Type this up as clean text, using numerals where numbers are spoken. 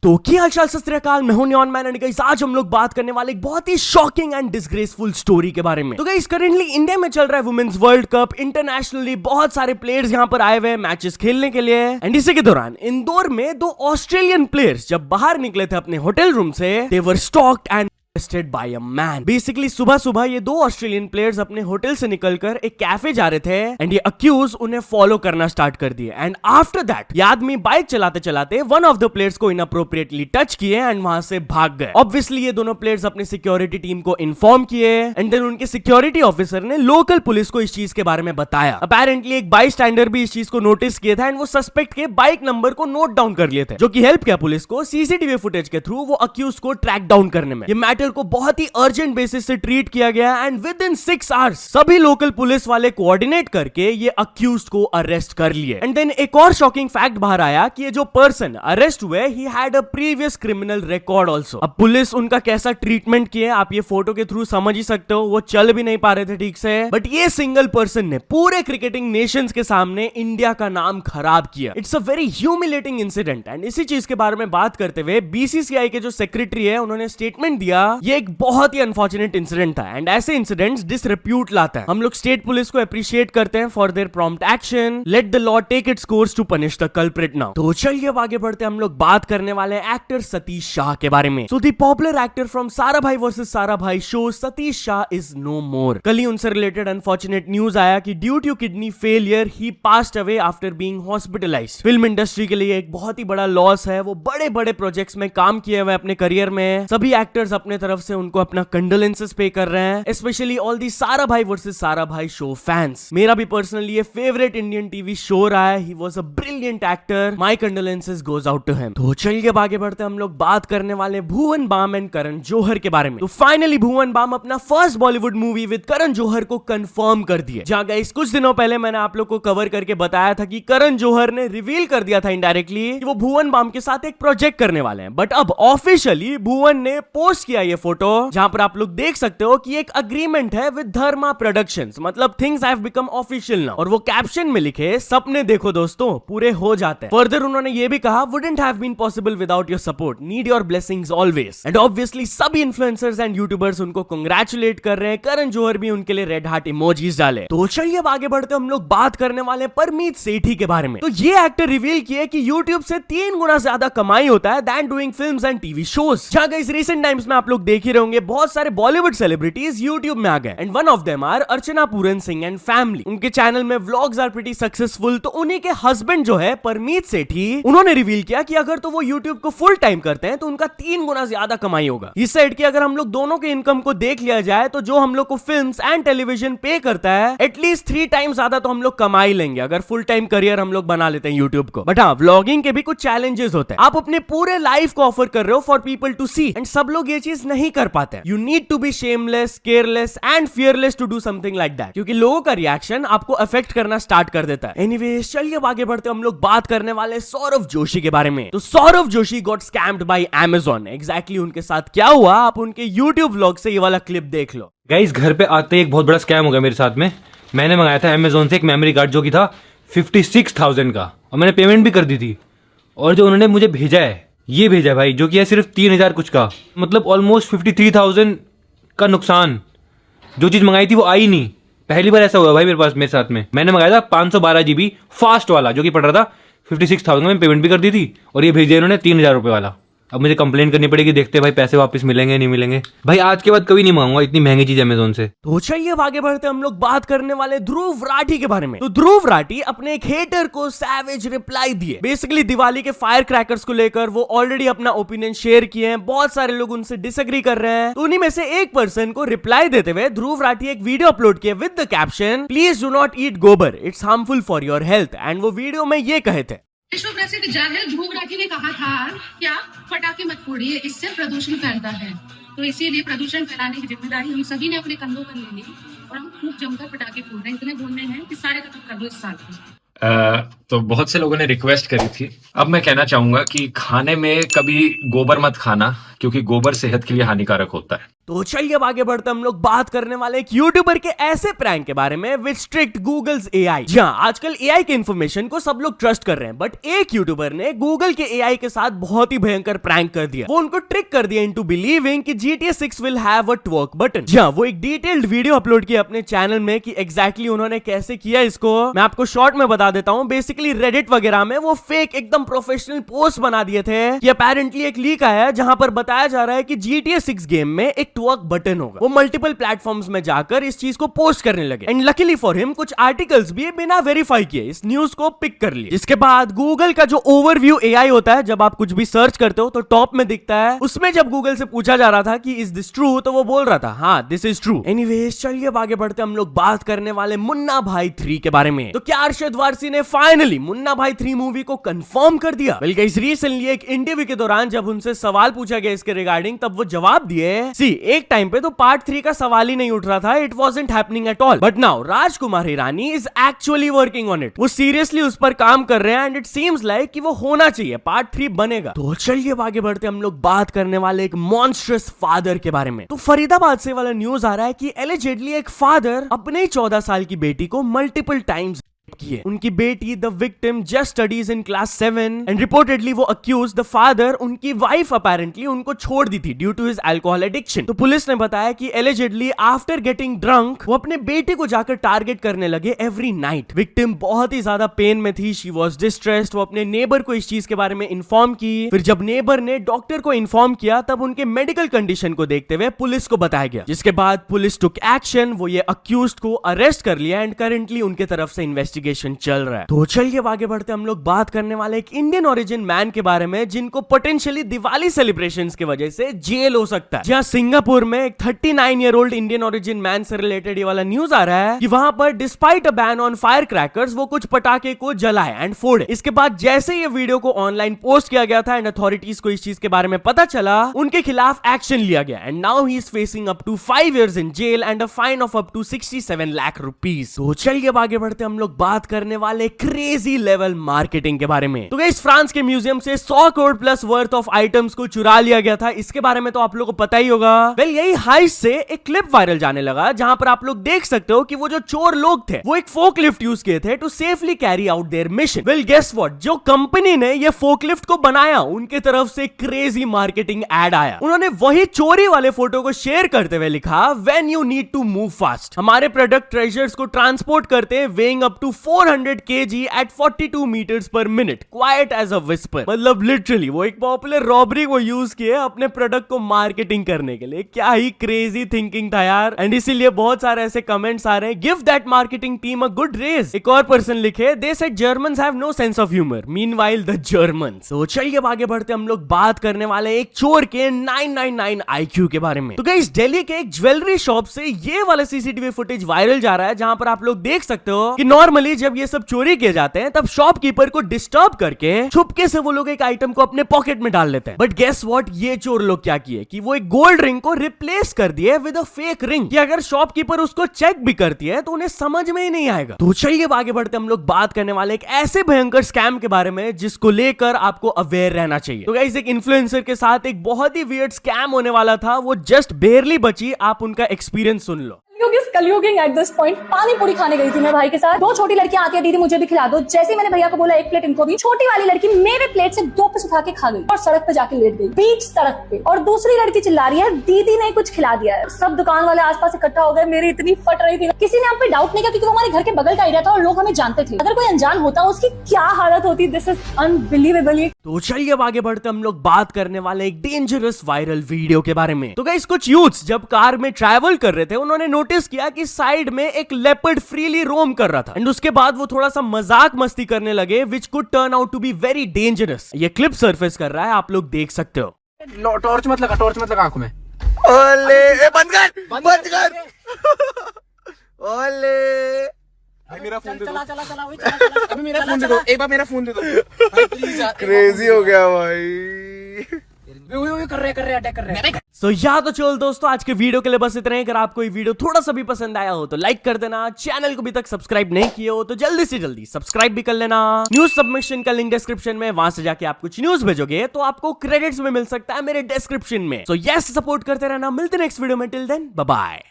तो क्या हालचाल सत श्री अकाल, मैं हूं न्योन मैन एंड गाइस आज हम लोग बात करने वाले एक बहुत ही शॉकिंग एंड डिसग्रेसफुल स्टोरी के बारे में। तो गाइस करंटली इंडिया में चल रहा है वुमेन्स वर्ल्ड कप। इंटरनेशनली बहुत सारे प्लेयर्स यहां पर आए हुए हैं मैचेस खेलने के लिए एंड इसी के दौरान इंदौर में दो ऑस्ट्रेलियन प्लेयर्स जब बाहर निकले थे अपने होटल रूम से, they were stalked and by a man। Basically सुबह सुबह ये दो ऑस्ट्रेलियन प्लेयर्स अपने होटल से निकलकर एक कैफे जा रहे थे एंड ये अक्यूज उन्हें फॉलो करना स्टार्ट कर दिए एंड आफ्टर दैट ये आदमी बाइक चलाते चलाते वन ऑफ द प्लेयर्स को इनअप्रोप्रिएटली टच किए एंड वहां से भाग गए। ऑब्वियसली ये दोनों प्लेयर्स अपने सिक्योरिटी टीम को इन्फॉर्म किए एंड देन उनके सिक्योरिटी ऑफिसर ने लोकल पुलिस को इस चीज के बारे में बताया। अपेरेंटली एक बाई स्टैंडर भी इस चीज को नोटिस किया था एंड वो सस्पेक्ट के बाइक नंबर को नोट डाउन कर लिए थे, जो कि हेल्प किया पुलिस को सीसीटीवी फुटेज के थ्रू वो अक्यूज को ट्रैक डाउन करने में। ये मैटर को बहुत ही अर्जेंट बेसिस से ट्रीट किया गया एंड विद इन 6 आवर्स सभी लोकल पुलिस वाले कोऑर्डिनेट करके ये अक्यूज्ड को अरेस्ट कर लिए। एंड देन एक और शॉकिंग फैक्ट बाहर आया कि ये जो पर्सन अरेस्ट हुए he had a previous criminal record also. अब पुलिस उनका कैसा ट्रीटमेंट किए आप ये फोटो के थ्रू समझ ही सकते हो, वो चल भी नहीं पा रहे थे ठीक से, बट ये सिंगल पर्सन ने पूरे क्रिकेटिंग नेशंस के सामने इंडिया का नाम खराब किया। It's a very humiliating incident and इसी चीज के बारे में बात करते हुए बीसीसीआई के जो सेक्रेटरी है उन्होंने स्टेटमेंट दिया, ये एक बहुत ही अनफॉर्चुनेट इंसिडेंट था एंड ऐसे इंसिडेंट्स डिसरेप्यूट लाता है। हम लोग स्टेट पुलिस को अप्रिशिएट करते हैं for their prompt action. Let the law take its course to punish the culprit now. तो चलिए अब आगे बढ़ते हैं, हम लोग बात करने वाले हैं एक्टर सतीश शाह के बारे में। So the popular actor from Sarabhai versus Sarabhai show Satish Shah is no more. कल ही उनसे रिलेटेड अनफॉर्चुनेट न्यूज आया कि due to kidney failure he passed away after being hospitalised. Film industry के लिए एक बहुत ही बड़ा लॉस है। वो बड़े बड़े प्रोजेक्ट्स में काम किए हुए अपने करियर में, सभी एक्टर्स अपने तरफ से उनको अपना कंडोलेंसेस पे कर रहे हैं, स्पेशली ऑल दी सारा भाई versus Sarabhai show fans. मेरा भी पर्सनली ये फेवरेट इंडियन टीवी शो रहा है। He was a brilliant actor, my condolences goes out to him. तो चलिए अब आगे बढ़ते हैं, हम लोग बात करने वाले भुवन बाम एंड करण जौहर के बारे में। तो फाइनली भुवन बाम अपना first Bollywood movie with Karan Johar को कंफर्म कर दिया। जहां गाइस कुछ दिनों पहले मैंने आप लोग को कवर करके बताया था कि करण जौहर ने रिवील कर दिया था इनडायरेक्टली कि वो भुवन बाम के साथ एक प्रोजेक्ट करने वाले हैं, बट अब ऑफिशियली भुवन ने पोस्ट किया ये फोटो जहां पर आप लोग देख सकते हो कि एक अग्रीमेंट है विद धर्मा प्रोडक्शंस, मतलब things have become official now. और वो कैप्शन में लिखे सपने देखो दोस्तों पूरे हो जाते हैं। फर्दर उन्होंने ये भी कहा wouldn't have been possible without your support, need your blessings always. And obviously सभी इन्फ्लुएंसर्स एंड यूट्यूबर्स उनको कांग्रेचुलेट कर रहे हैं। करण जौहर भी उनके लिए रेड हार्ट इमोजीज डाले। तो चलिए अब आगे बढ़ते हम लोग बात करने वाले परमीत सेठी के बारे में। तो ये एक्टर रिवील किए कि यूट्यूब से 3 गुना ज्यादा कमाई होता है than doing films and TV shows. जहां गाइस रिसेंट टाइम्स में आप लोग देख ही रहोगे बहुत सारे बॉलीवुड सेलिब्रिटीज यूट्यूब में आ गए and one of them are Archana Puran Singh and family. उनके चैनल में व्लॉग्स आर प्रीटी सक्सेसफुल। तो उन्हीं के हस्बैंड जो है परमीत सेठी, उन्होंने रिवील किया कि अगर तो वो यूट्यूब को फुल टाइम करते हैं तो उनका 3 गुना ज्यादा कमाई होगा। इस साइड की अगर हम लोग दोनों के इनकम को देख लिया जाए तो जो हम लोग को फिल्म्स एंड टेलीविजन पे करता है एटलीस्ट 3 टाइम ज्यादा तो हम लोग कमाई लेंगे अगर फुल टाइम करियर हम लोग बना लेते हैं यूट्यूब को। बट हाँ, व्लॉगिंग के भी कुछ चैलेंजेस होते हैं। आप अपने पूरे लाइफ को ऑफर कर रहे हो for people to see and सब लोग ये चीज नहीं कर पाते। You need to be shameless, careless and fearless to do something like that, क्योंकि लोगों का रिएक्शन आपको अफेक्ट करना स्टार्ट कर देता है। एनीवेज चलिए अब आगे बढ़ते हम लोग बात करने वाले सौरव जोशी के बारे में। तो Saurav Joshi got scammed by Amazon। Exactly उनके साथ क्या हुआ आप उनके YouTube व्लॉग से ये वाला क्लिप देख लो। गाइस घर पे आते ही एक बहुत बड़ा स्कैम हो गया मेरे साथ में। मैंने मंगाया था Amazon से एक मेमोरी कार्ड जो कि था 56,000 का और मैंने पेमेंट भी कर दी थी। और जो उन्होंने मुझे भेजा है ये भेजा है भाई, जो कि है सिर्फ 3,000 कुछ का, मतलब ऑलमोस्ट 53,000 का नुकसान। जो चीज़ मंगाई थी वो आई नहीं। पहली बार ऐसा हुआ भाई मेरे साथ में। मैंने मंगाया था 512 GB फास्ट वाला जो कि पड़ रहा था 56,000 में, पेमेंट भी कर दी थी और ये भेज दिया इन्होंने 3,000 रुपये वाला। अब मुझे कंप्लेंट करनी पड़ेगी, देखते हैं भाई पैसे वापस मिलेंगे नहीं मिलेंगे। भाई आज के बाद कभी नहीं मंगाऊंगा इतनी महंगी चीज अमेज़न से। तो चलिए अब आगे बढ़ते हम लोग बात करने वाले ध्रुव राठी के बारे में। तो ध्रुव राठी अपने एक हेटर को सैवेज रिप्लाई दिए। बेसिकली दिवाली के फायर क्रैकर्स को लेकर वो ऑलरेडी अपना ओपिनियन शेयर किए हैं, बहुत सारे लोग उनसे डिसएग्री कर रहे हैं। तो उन्हीं में से एक पर्सन को रिप्लाई देते हुए ध्रुव राठी एक वीडियो अपलोड किया with the caption please do not eat gobar, it's harmful for your health. And वो वीडियो में ये कहे थे विश्व प्रसिद्ध जाहिर ध्रुव राठी ने कहा था कि आप पटाखे मत फोड़िए, इससे प्रदूषण फैलता है। तो इसीलिए प्रदूषण फैलाने की जिम्मेदारी हम सभी ने अपने कंधों पर ले ली और हम खूब जमकर पटाखे फोड़ रहे हैं। इतने बोलने हैं कि सारे खत्म कर दो इस साल में। तो बहुत से लोगों ने रिक्वेस्ट करी थी। अब मैं कहना चाहूंगा कि खाने में कभी गोबर मत खाना, क्योंकि गोबर सेहत के लिए हानिकारक होता है। तो चलिए अब आगे बढ़ते हम लोग बात करने वाले एक यूट्यूबर के ऐसे प्रैंक के बारे में विच स्ट्रिक्ट गूगल्स एआई। जी हाँ, आजकल एआई के इन्फॉर्मेशन को सब लोग ट्रस्ट कर रहे हैं, बट एक यूट्यूबर ने गूगल के एआई के साथ बहुत ही भयंकर प्रैंक कर दिया। वो उनको ट्रिक कर दिया इनटू बिलीविंग कि GTA 6 will have a twerk button. जी हाँ, वो एक डिटेल्ड वीडियो अपलोड किया अपने चैनल में कि एग्जैक्टली उन्होंने कैसे किया इसको मैं आपको शॉर्ट में बता देता हूँ। बेसिकली रेडिट वगैरह में वो फेक एकदम प्रोफेशनल पोस्ट बना दिए थे कि अपेरेंटली एक लीक आया जहां पर बताया जा रहा है कि GTA 6 गेम में एक ट्वर्क बटन होगा। वो मल्टीपल प्लेटफॉर्म्स में जाकर इस चीज को पोस्ट करने लगे एंड लकीली फॉर हिम कुछ आर्टिकल्स भी बिना वेरीफाई किए इस न्यूज को पिक कर लिए। इसके बाद गूगल का जो ओवरव्यू एआई होता है, जब आप कुछ भी सर्च करते हो तो टॉप में दिखता है, उसमें जब गूगल से पूछा जा रहा था कि इज दिस ट्रू, तो वो बोल रहा था हाँ दिस इज ट्रू। एनीवेज चलिए अब आगे बढ़ते हम लोग बात करने वाले मुन्ना भाई 3 के बारे में। तो क्या अरशद वारसी ने फाइनली मुन्ना भाई 3 मूवी को कंफर्म कर दिया? वेल गाइस, रिसेंटली एक इंटरव्यू के दौरान जब उनसे सवाल पूछा गया इसके रिगार्डिंग, तब वो जवाब दिए सी एक टाइम पे तो पार्ट 3 का सवाल ही नहीं उठ रहा था, it wasn't happening at all, but now Rajkumar Hirani is actually working on it. वो सीरियसली उस पर काम कर रहे हैं एंड इट सीम्स लाइक कि वो होना चाहिए, पार्ट 3 बनेगा। तो चलिए अब आगे बढ़ते हम लोग बात करने वाले एक मॉन्स्ट्रस फादर के बारे में। तो फरीदाबाद से वाला न्यूज आ रहा है कि एलिजेडली एक फादर अपने ही 14 साल की बेटी को मल्टीपल टाइम्स किए। उनकी बेटी the victim just studies in class 7 and reportedly वो अक्यूज द फादर उनकी वाइफ अपेरेंटली उनको छोड़ दी थी due to his alcohol addiction. तो पुलिस ने बताया कि एलिजेडली आफ्टर गेटिंग ड्रंक वो अपने बेटे को जाकर टारगेट करने लगे एवरी नाइट। विक्टिम बहुत ही ज्यादा पेन में थी, शी वाज डिस्ट्रेस्ड। वो अपने नेबर को इस चीज के बारे में इन्फॉर्म की। फिर जब नेबर ने डॉक्टर को इन्फॉर्म किया तब उनके मेडिकल कंडीशन को देखते हुए पुलिस को बताया गया, जिसके बाद पुलिस टुक एक्शन। वो ये अक्यूज्ड को अरेस्ट कर लिया एंड करेंटली उनके तरफ से इन्वेस्टिगेशन चल रहा है। तो चलिए अब आगे बढ़ते हम लोग बात करने वाले एक इंडियन ओरिजिन मैन के बारे में जिनको पोटेंशियली दिवाली सेलिब्रेशंस की वजह से जेल हो सकता है। जहां सिंगापुर में एक 39 year old Indian origin man से रिलेटेड ये वाला न्यूज आ रहा है कि वहां पर despite a ban on fire crackers वो कुछ पटाखे को जलाए एंड फोड़े। इसके बाद जैसे ये वीडियो को ऑनलाइन पोस्ट किया गया था एंड अथॉरिटीज को इस चीज के बारे में पता चला, उनके खिलाफ एक्शन लिया गया and now he is facing up to 5 years in jail and a fine of up to 67 lakh rupees। तो चलिए अब आगे बढ़ते हम लोग बात करने वाले क्रेजी लेवल मार्केटिंग के बारे में। तो गाइस, फ्रांस के म्यूजियम से 100 crore plus worth of items को चुरा लिया गया था। इसके बारे में तो आप लोगों को पता ही होगा। वेल, यही हाइस्ट से एक क्लिप वायरल जाने लगा जहां पर आप लोग देख सकते हो कि वो जो चोर लोग थे वो एक फोकलिफ्ट यूज किए थे to safely carry out their mission. Well, guess what, जो कंपनी ने ये फोकलिफ्ट को बनाया उनके तरफ से क्रेजी मार्केटिंग एड आया। उन्होंने वही चोरी वाले फोटो को शेयर करते हुए लिखा, when you need to move fast. हमारे प्रोडक्ट ट्रेजर्स को ट्रांसपोर्ट करते हैं weighing up to 400 kg at 42 meters per minute, quiet as a whisper। मतलब लिटरली वो एक पॉपुलर रॉबरी को यूज किए अपने प्रोडक्ट को मार्केटिंग करने के लिए। क्या ही क्रेजी थिंकिंग था यार। एंड इसीलिए बहुत सारे ऐसे कमेंट्स आ रहे हैं, give that marketing team a good race. एक और पर्सन लिखे, they said Germans have no sense of humour, meanwhile the Germans. तो चलिए अब आगे बढ़ते हम लोग बात करने वाले एक चोर के 999 IQ के बारे में। तो गाइस, दिल्ली के एक ज्वेलरी शॉप से ये वाला सीसीटीवी फुटेज वायरल जा रहा है जहां पर आप लोग देख सकते हो कि नॉर्मली जब ये सब चोरी किए जाते हैं तब शॉपकीपर को डिस्टर्ब करके छुपके से वो लोग एक आइटम को अपने पॉकेट में डाल लेते हैं। बट गेस व्हाट, ये चोर लोग क्या किए कि वो एक गोल्ड रिंग को रिप्लेस कर दिए विद अ फेक रिंग कि अगर शॉपकीपर उसको चेक भी करती है तो उन्हें समझ में ही नहीं आएगा। तो चलिए आगे बढ़ते हम लोग बात करने वाले एक ऐसे भयंकर स्कैम के बारे में जिसको लेकर आपको अवेयर रहना चाहिए। तो गाइस, एक इन्फ्लुएंसर के साथ एक बहुत ही वियर्ड स्कैम होने वाला था, वो जस्ट बेयरली बची। आप उनका एक्सपीरियंस सुन लो। कलयुगिंग at this point. Pani puri खाने गई थी मैं भाई के साथ। 2 छोटी लड़कियां आती है, दीदी मुझे भी खिला दो। जैसे ही मैंने भैया को बोला 1 प्लेट इनको भी, छोटी वाली लड़की मेरे प्लेट से 2 पीस उठा के खा गई और सड़क पे जाके लेट गई, बीच सड़क पे। और दूसरी लड़की चिल्ला रही है दीदी ने कुछ खिला दिया है। सब दुकान वाले आसपास इकट्ठा हो गए, मेरी इतनी फट रही थी। किसी ने हम पे डाउट नहीं किया क्योंकि वो हमारे घर के बगल का एरिया था और लोग हमें जानते थे। अगर कोई अनजान होता उसकी क्या हालत होती। This is unbelievable. तो चलिए अब आगे बढ़ते हम लोग बात करने वाले एक डेंजरस वायरल वीडियो के बारे में। तो गाइस, कुछ यूथ्स जब कार में ट्रैवल कर रहे थे उन्होंने नोटिस किया कि साइड में एक लेपर्ड फ्रीली रोम कर रहा था एंड उसके बाद वो थोड़ा सा मजाक मस्ती करने लगे which could turn out to be very dangerous. ये क्लिप सरफेस कर रहा है, आप लोग देख सकते हो। टॉर्च मत लगा आंखों में। ओले, बंद कर ओले। भाई मेरा फोन दे दो। चला अभी मेरा फोन दे दो, एक बार मेरा फोन दे दो भाई प्लीज यार। क्रेजी हो गया भाई। कर रहे अटैक कर रहे हैं। सो या तो चलो दोस्तों, आज के वीडियो के लिए बस इतना ही। अगर आपको ये वीडियो थोड़ा सा भी पसंद आया हो तो लाइक कर देना, चैनल को अभी तक सब्सक्राइब नहीं किए हो तो जल्दी से जल्दी सब्सक्राइब भी कर लेना। न्यूज सबमिशन का लिंक डिस्क्रिप्शन में, वहां से जाके आप कुछ न्यूज भेजोगे तो आपको क्रेडिट्स में मिल सकता है मेरे डिस्क्रिप्शन में। सो यस, सपोर्ट करते रहना। मिलते नेक्स्ट वीडियो में, टिल देन बाय बाय।